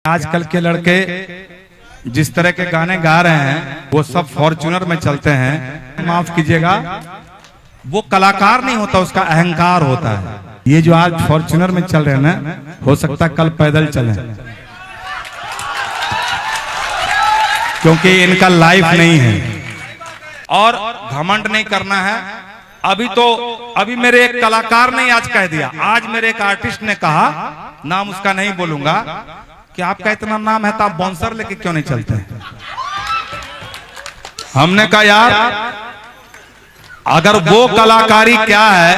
आजकल के लड़के जिस तरह के गाने गा रहे हैं वो सब फॉर्च्यूनर में चलते हैं। माफ कीजिएगा, वो कलाकार नहीं होता, उसका अहंकार होता है। ये जो आज फॉर्च्यूनर में चल रहे हैं ना, हो सकता है कल पैदल चलें, क्योंकि इनका लाइफ नहीं है। और घमंड नहीं करना है। अभी मेरे एक कलाकार ने आज कह दिया, आज मेरे एक आर्टिस्ट ने कहा, नाम उसका नहीं बोलूंगा, कि आपका इतना नाम है तो आप बाउंसर लेके क्यों नहीं चलते हैं? हमने कहा यार, अगर वो कलाकारी क्या है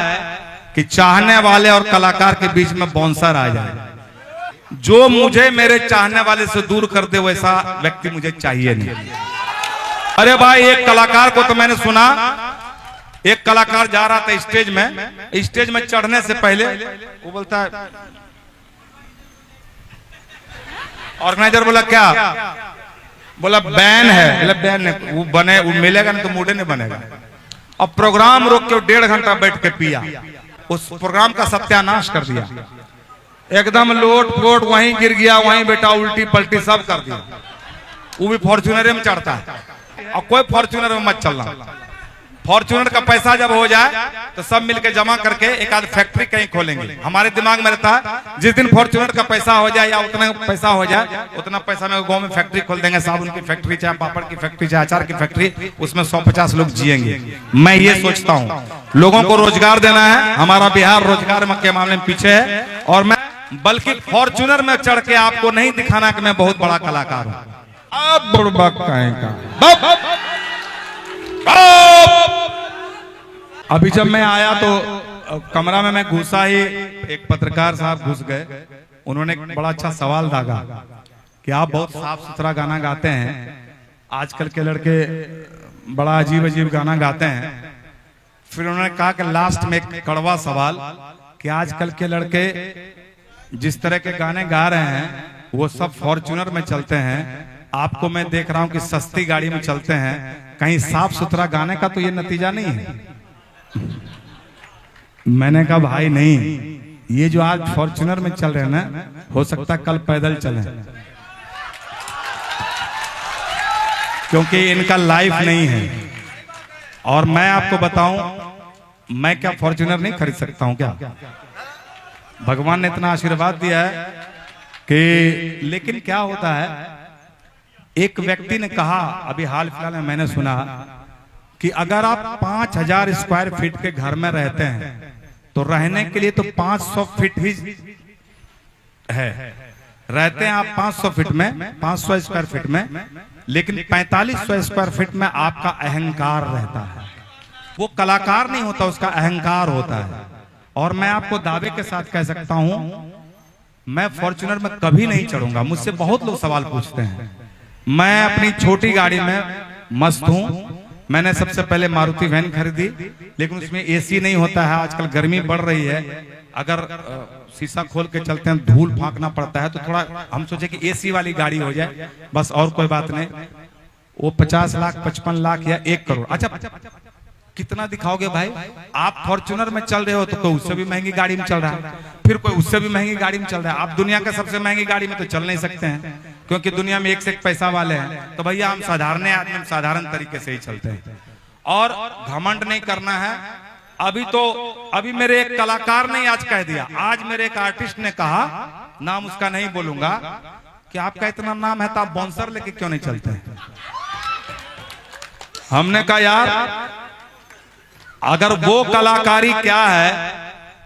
कि चाहने वाले और कलाकार के बीच में बाउंसर आ जाए, जो मुझे मेरे चाहने वाले से दूर कर दे वैसा व्यक्ति मुझे चाहिए नहीं। अरे भाई, एक कलाकार को तो मैंने सुना, एक कलाकार जा रहा था स्टेज में चढ़ने से पहले वो बोलता है, ऑर्गेनाइजर बोला क्या? बोला बैन है। बोला बैन नहीं, वो बने, वो मिलेगा नहीं तो मूडे नहीं बनेगा। अब प्रोग्राम रोक के 1.5 घंटा बैठ के पिया, उस प्रोग्राम का सत्यानाश कर दिया। एकदम लोट पोट वहीं गिर गया, वहीं बेटा उल्टी पलटी सब कर दिया। वो भी फॉर्च्यूनर में चढ़ता है। और कोई फॉर्च्यूनर में मत चलना। फॉर्च्यूनर का पैसा जब हो जाए तो सब मिलके जमा करके एक आध फैक्ट्री कहीं खोलेंगे। हमारे दिमाग में रहता है जिस दिन फॉर्च्यूनर का पैसा हो जाए या उतना पैसा हो जाए, उतना पैसा में गांव में फैक्ट्री खोल देंगे, साबुन की फैक्ट्री, चाहे पापड़ की फैक्ट्री, चाहे अचार की फैक्ट्री, उसमें 150 लोग जिएंगे। मैं ये सोचता हूँ, लोगों को रोजगार देना है। हमारा बिहार रोजगार के मामले में पीछे है। और मैं बल्कि फॉर्च्यूनर में चढ़ के आपको नहीं दिखाना कि मैं बहुत बड़ा कलाकार हूँ। अभी जब मैं आया तो कमरा में मैं घुसा ही एक पत्रकार साहब घुस गए। उन्होंने एक बड़ा अच्छा सवाल दागा कि आप बहुत साफ सुथरा गाना गाते हैं, आजकल के लड़के बड़ा अजीब अजीब गाना गाते हैं। फिर उन्होंने कहा कि लास्ट में एक कड़वा सवाल कि आजकल के लड़के जिस तरह के गाने गा रहे हैं वो सब फॉर्च्यूनर में चलते हैं, आपको मैं देख रहा हूं कि सस्ती गाड़ी में चलते हैं, कहीं साफ सुथरा गाने का तो ये नतीजा नहीं है। मैंने कहा भाई नहीं, ये जो आज फॉर्च्यूनर में चल रहे हैं ना, हो सकता है कल पैदल चलें, क्योंकि इनका लाइफ नहीं है। और मैं आपको बताऊं, मैं क्या फॉर्च्यूनर नहीं खरीद सकता हूं क्या? भगवान ने इतना आशीर्वाद दिया है कि, लेकिन क्या होता है, एक व्यक्ति ने कहा अभी हाल फिलहाल में मैंने सुना कि अगर आप 5000 स्क्वायर फीट के घर में रहते हैं तो रहने के लिए तो 500 फीट ही है। रहते हैं आप 500 फीट में, 500 स्क्वायर फीट में, लेकिन 4500 स्क्वायर फीट में आपका अहंकार रहता है। वो कलाकार नहीं होता, उसका अहंकार होता है। और मैं आपको दावे के साथ कह सकता हूं, मैं फॉर्च्यूनर में कभी नहीं चढ़ूंगा। मुझसे बहुत लोग सवाल पूछते हैं। मैं अपनी छोटी गाड़ी में मस्त हूं। मैंने सबसे पहले मारुति वैन खरीदी, लेकिन उसमें एसी नहीं होता है। आजकल गर्मी बढ़ रही है, अगर शीशा खोल के चलते हैं धूल फांकना पड़ता है, तो थोड़ा हम सोचे कि एसी वाली गाड़ी हो जाए, बस, और कोई बात नहीं। वो 50 लाख 55 लाख या 1 करोड़। अच्छा, कितना दिखाओगे भाई? आप फॉर्च्यूनर में चल रहे हो तो कोई उससे भी महंगी गाड़ी में चल रहा है, फिर कोई उससे भी महंगी गाड़ी में चल रहा है। आप दुनिया का सबसे महंगी गाड़ी में तो चल नहीं सकते हैं, क्योंकि दुनिया में एक से एक पैसा वाले हैं। तो भैया हम साधारण आदमी साधारण तरीके से ही चलते हैं। और घमंड नहीं करना है। अभी मेरे एक कलाकार ने आज कह दिया, आज मेरे एक आर्टिस्ट ने कहा, नाम उसका नहीं बोलूंगा, कि आपका इतना नाम है तो आप बाउंसर लेके क्यों नहीं चलते हैं? हमने कहा यार, अगर वो कलाकारी क्या है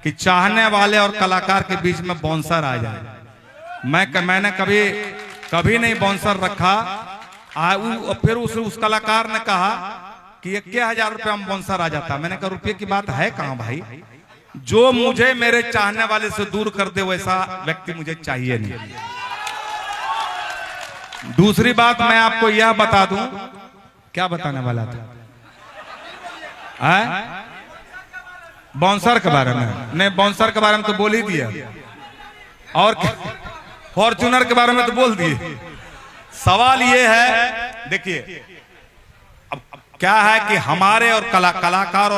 कि चाहने वाले और कलाकार के बीच में बाउंसर आ जाए, मैंने कभी नहीं बाउंसर रखा। फिर उस कलाकार ने कहा कि 1000 रुपये में बाउंसर आ जाता। मैंने कहा रुपये की बात है कहां भाई? जो मुझे मेरे चाहने वाले से दूर कर दे वैसा व्यक्ति मुझे चाहिए नहीं। दूसरी बात मैं आपको यह बता दूं, क्या बताने वाला था? बाउंसर के बारे में नहीं, बाउंसर के बारे में तो बोल ही दिया, और फॉर्च्यूनर के बारे में तो बोल दिए। सवाल ये है, देखिए अब क्या है कि हमारे और कलाकार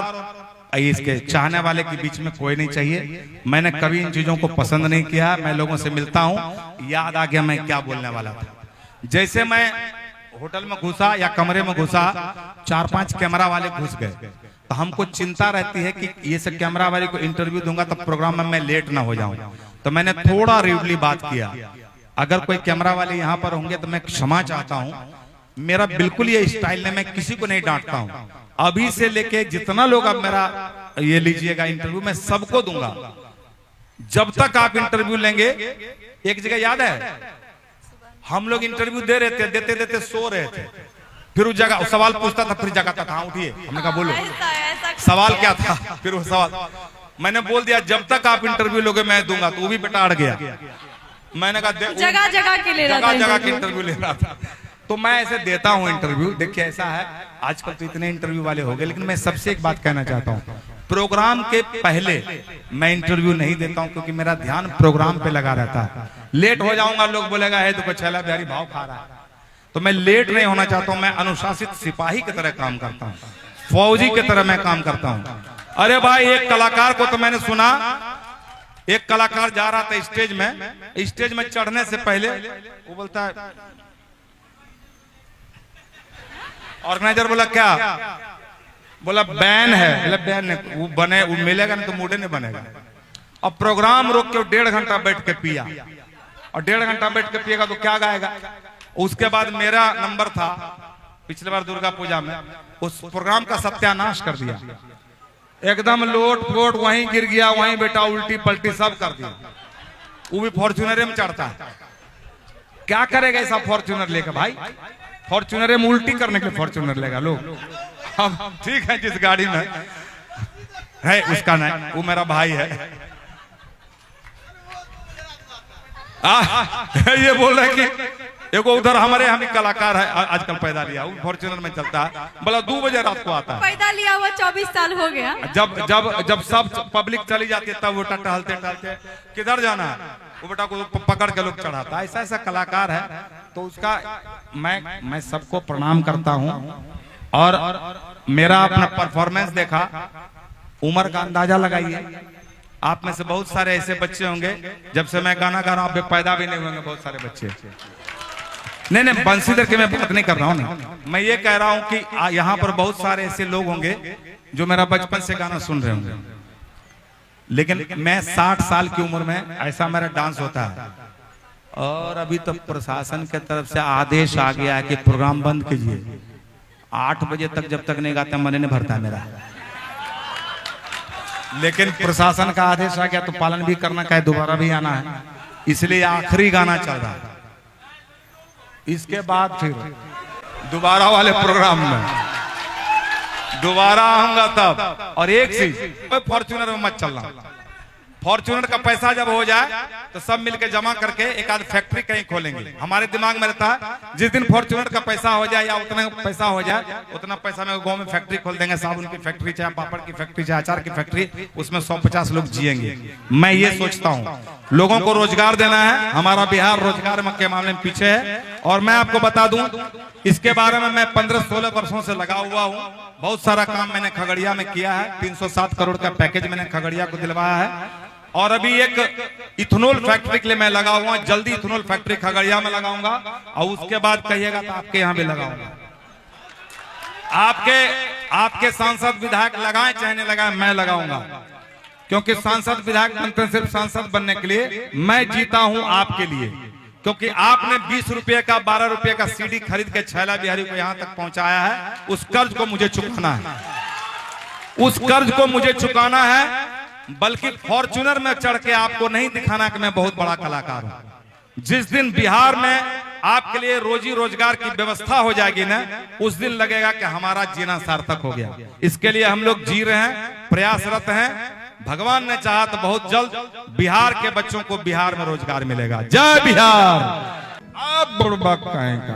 इसके चाहने वाले के बीच में कोई नहीं चाहिए। मैंने कभी इन चीजों को पसंद नहीं किया। मैं लोगों से मिलता हूं, याद आ गया मैं क्या बोलने वाला था। जैसे मैं होटल में घुसा या कमरे में घुसा, 4-5 कैमरा वाले घुस गए, तो हमको चिंता रहती है कि ये सब कैमरा वाले को इंटरव्यू दूंगा तो प्रोग्राम में मैं लेट ना हो जाऊं। तो मैंने थोड़ा रूडली बात किया। अगर कोई कैमरा वाले यहाँ पर होंगे तो मैं क्षमा चाहता हूँ। मेरा बिल्कुल ये स्टाइल है, मैं किसी को नहीं डांटता हूँ। अभी से लेके जितना लोग अब मेरा ये लीजिएगा इंटरव्यू, मैं सबको दूंगा। जब तक आप इंटरव्यू लेंगे, एक जगह याद है हम लोग इंटरव्यू दे रहे थे, देते देते सो रहे थे, फिर उस जगह सवाल पूछता था, फिर जगह था, उठिए, हमने कहा बोलो सवाल क्या था। फिर वो सवाल मैंने बोल दिया जब तक आप इंटरव्यू लोगे मैं दूंगा। तो वो भी बेटा अड़ गया। मैंने कहा जगह जगह के ले रहा था, जगह के इंटरव्यू ले रहा था। तो मैं ऐसे देता हूं इंटरव्यू। देखिए ऐसा है, आजकल तो इतने इंटरव्यू वाले हो गए, लेकिन मैं सबसे एक बात कहना चाहता हूं, प्रोग्राम के पहले मैं इंटरव्यू नहीं देता हूं, क्योंकि मेरा ध्यान प्रोग्राम पे लगा रहता है। लेट हो जाऊंगा, लोग बोलेगा है तो छैला बिहारी भाव खा रहा है। तो मैं लेट नहीं होना चाहता हूं। मैं अनुशासित सिपाही की तरह काम करता हूं, फौजी की तरह मैं काम करता हूं। अरे भाई, एक कलाकार को तो मैंने सुना, एक कलाकार जा रहा था स्टेज में चढ़ने से पहले वो बोलता है, ऑर्गेनाइजर बोला क्या, बोला बैन है। बोला बैन नहीं, वो बने, वो मिलेगा नहीं तो मूडे नहीं बनेगा। अब प्रोग्राम रोक के 1.5 घंटा बैठ के पिया, और 1.5 घंटा बैठ के पिएगा तो क्या गाएगा। उसके बाद मेरा नंबर था पिछले बार दुर्गा पूजा में, उस प्रोग्राम का सत्यानाश कर दिया। एकदम लोट पोट वहीं गिर गया, वहीं बेटा उल्टी पलटी सब कर दिया। वो भी फॉर्च्यूनर में चढ़ता है, क्या करेगा ऐसा फॉर्च्यूनर लेकर भाई। फॉर्च्यूनर में उल्टी करने के लिए फॉर्च्यूनर लेगा लोग। हम ठीक है, जिस गाड़ी में है उसका नहीं, वो मेरा भाई है। ये बोल रहे कि एगो उधर हमारे हम कलाकार है आजकल पैदा लिया, वो फॉर्च्यूनर में चलता है, बोला 2 बजे रात को आता है। पैदा लिया हुआ 24 साल हो गया। जब सब पब्लिक चली जाती है तब वो टहलते टहलते किधर जाना है, वो बेटा को पकड़ के लोग चढ़ाता है। ऐसा कलाकार है। तो उसका मैं सबको प्रणाम करता हूँ। और मेरा अपना परफॉर्मेंस देखा, उम्र का अंदाजा लगाइए। आप में से बहुत सारे ऐसे बच्चे होंगे, जब से मैं गाना गा रहा हूँ आप पैदा भी नहीं होंगे बहुत सारे बच्चे। नहीं, बंसीधर की मैं बात नहीं कर रहा हूँ ना, मैं ये कह रहा हूँ कि यहाँ पर बहुत सारे ऐसे लोग होंगे जो मेरा बचपन से गाना सुन रहे होंगे, लेकिन मैं 60 साल की उम्र में ऐसा मेरा डांस होता है। और अभी तो प्रशासन के तरफ से आदेश आ गया है कि प्रोग्राम बंद कीजिए। 8 बजे तक जब तक नहीं गाते मन नहीं भरता मेरा। लेकिन प्रशासन का आदेश आ गया तो पालन भी करना, कहे दोबारा भी आना है, इसलिए आखिरी गाना चल रहा है। इसके बाद फिर दोबारा वाले प्रोग्राम में दोबारा आऊंगा तब। और एक चीज, फॉर्च्यूनर में मत चलना। फॉर्च्यूनर का पैसा जब हो जाए तो सब मिलके जमा करके एक आध फैक्ट्री कहीं खोलेंगे। हमारे दिमाग में रहता है जिस दिन फॉर्च्यूनर का पैसा हो जाए या उतना पैसा हो जाए, उतना पैसा में गांव में फैक्ट्री खोल देंगे, साबुन की फैक्ट्री, चाहे पापड़ की फैक्ट्री, चाहे अचार की फैक्ट्री, उसमें 150 लोग जिएंगे। मैं ये सोचता हूँ लोगों को रोजगार देना है। हमारा बिहार रोजगार के मामले में पीछे है। और मैं आपको बता दूं, इसके बारे में मैं 15-16 वर्षों से लगा हुआ हूँ। बहुत सारा काम मैंने खगड़िया में किया है। 307 करोड़ का पैकेज मैंने खगड़िया को दिलवाया है। और अभी एक इथेनॉल फैक्ट्री के लिए मैं लगा हुआ, जल्दी इथेनॉल फैक्ट्री खगड़िया में लगाऊंगा। और उसके बाद कहिएगा तो आपके यहाँ भी लगाऊंगा। आपके सांसद विधायक लगाएं चाहे नहीं लगाएं, मैं लगाऊंगा। क्योंकि सांसद विधायक बनते हैं सिर्फ सांसद बनने के लिए, मैं जीता हूं आपके लिए। क्योंकि आपने 20 रुपए का 12 रुपए का सीडी खरीद के छैला बिहारी को यहां तक पहुंचाया है। उस कर्ज को मुझे चुकाना है, उस कर्ज को मुझे चुकाना है। बल्कि फॉर्च्यूनर में चढ़ के आपको नहीं दिखाना कि मैं बहुत बड़ा कलाकार हूं। जिस दिन बिहार में आपके लिए रोजी रोजगार की व्यवस्था हो जाएगी ना, उस दिन लगेगा कि हमारा जीना सार्थक हो गया। इसके लिए हम लोग जी रहे हैं, प्रयासरत हैं। भगवान ने चाहा तो बहुत जल्द बिहार के बच्चों को बिहार में रोजगार मिलेगा। जय बिहार। अब बुड़बक कहेगा